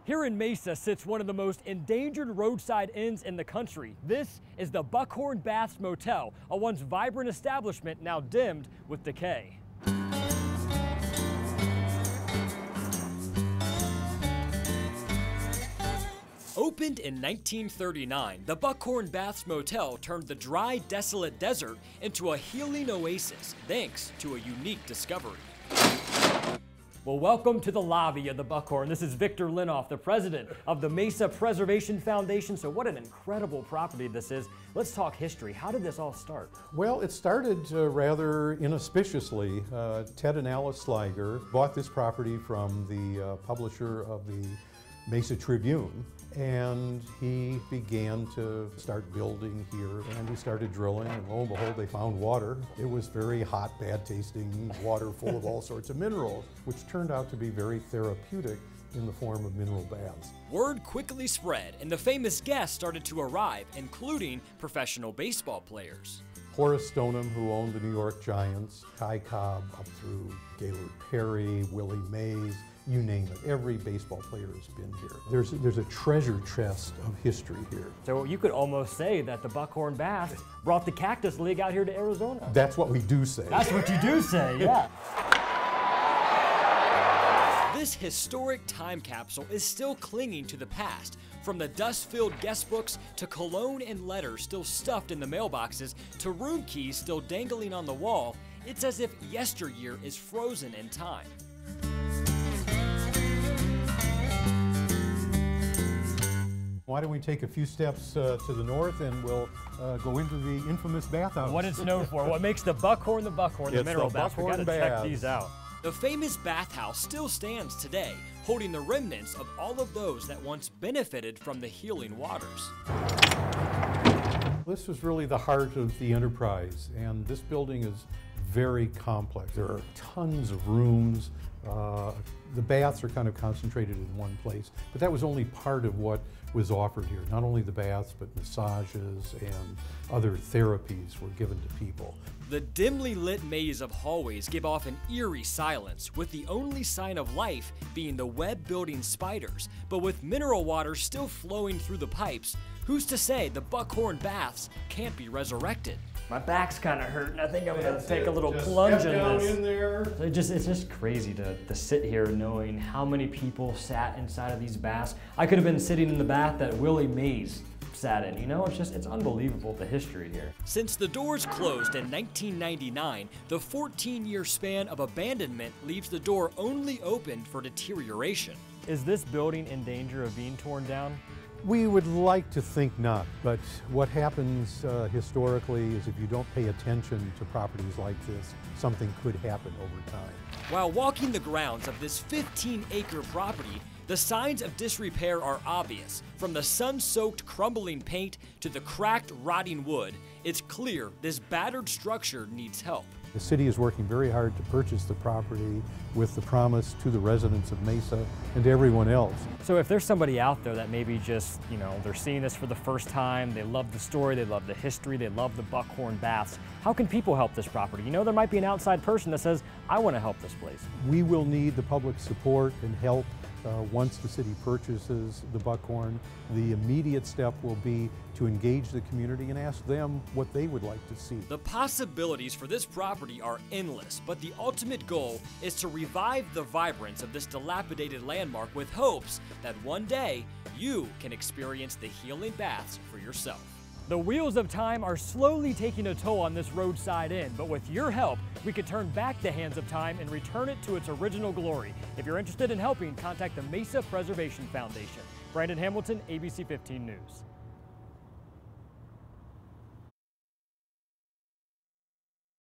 Here in Mesa sits one of the most endangered roadside inns in the country. This is the Buckhorn Baths Motel, a once vibrant establishment now dimmed with decay. Opened in 1939, the Buckhorn Baths Motel turned the dry, desolate desert into a healing oasis, thanks to a unique discovery. Well, welcome to the lobby of the Buckhorn. This is Victor Linoff, the president of the Mesa Preservation Foundation. So what an incredible property this is. Let's talk history. How did this all start? Well, it started rather inauspiciously. Ted and Alice Sliger bought this property from the publisher of the Mesa Tribune, and he began to start building here, and he started drilling, and lo and behold, they found water. It was very hot, bad tasting water full of all sorts of minerals, which turned out to be very therapeutic in the form of mineral baths. Word quickly spread, and the famous guests started to arrive, including professional baseball players. Horace Stoneham, who owned the New York Giants, Ty Cobb up through Gaylord Perry, Willie Mays, you name it. Every baseball player has been here. There's a treasure chest of history here. So you could almost say that the Buckhorn Baths brought the Cactus League out here to Arizona. That's what we do say. That's what you do say, yeah. This historic time capsule is still clinging to the past, from the dust-filled guest books to cologne and letters still stuffed in the mailboxes to room keys still dangling on the wall. It's as if yesteryear is frozen in time. Why don't we take a few steps to the north and we'll go into the infamous bathhouse. What it's known for, what makes the Buckhorn, the mineral baths. We gotta check these out. The famous bathhouse still stands today, holding the remnants of all of those that once benefited from the healing waters. This was really the heart of the enterprise, and this building is very complex. There are tons of rooms. The baths are kind of concentrated in one place, but that was only part of what was offered here. Not only the baths, but massages and other therapies were given to people. The dimly lit maze of hallways give off an eerie silence, with the only sign of life being the web-building spiders. But with mineral water still flowing through the pipes, who's to say the Buckhorn Baths can't be resurrected? My back's kind of hurting. I think I'm going to take a little plunge in this. It's just crazy to sit here knowing how many people sat inside of these baths. I could have been sitting in the bath that Willie Mays sat in, you know? It's unbelievable, the history here. Since the doors closed in 1999, the 14-year span of abandonment leaves the door only open for deterioration. Is this building in danger of being torn down? We would like to think not, but what happens historically is if you don't pay attention to properties like this, something could happen over time. While walking the grounds of this 15-acre property, the signs of disrepair are obvious. From the sun-soaked, crumbling paint to the cracked, rotting wood, it's clear this battered structure needs help. The city is working very hard to purchase the property with the promise to the residents of Mesa and to everyone else. So if there's somebody out there that maybe just, they're seeing this for the first time, they love the story, they love the history, they love the Buckhorn Baths, how can people help this property? There might be an outside person that says, I want to help this place. We will need the public support and help once the city purchases the Buckhorn. The immediate step will be to engage the community and ask them what they would like to see. The possibilities for this property are endless, but the ultimate goal is to revive the vibrance of this dilapidated landmark with hopes that one day you can experience the healing baths for yourself. The wheels of time are slowly taking a toll on this roadside inn, but with your help, we could turn back the hands of time and return it to its original glory. If you're interested in helping, contact the Mesa Preservation Foundation. Brandon Hamilton, ABC 15 News.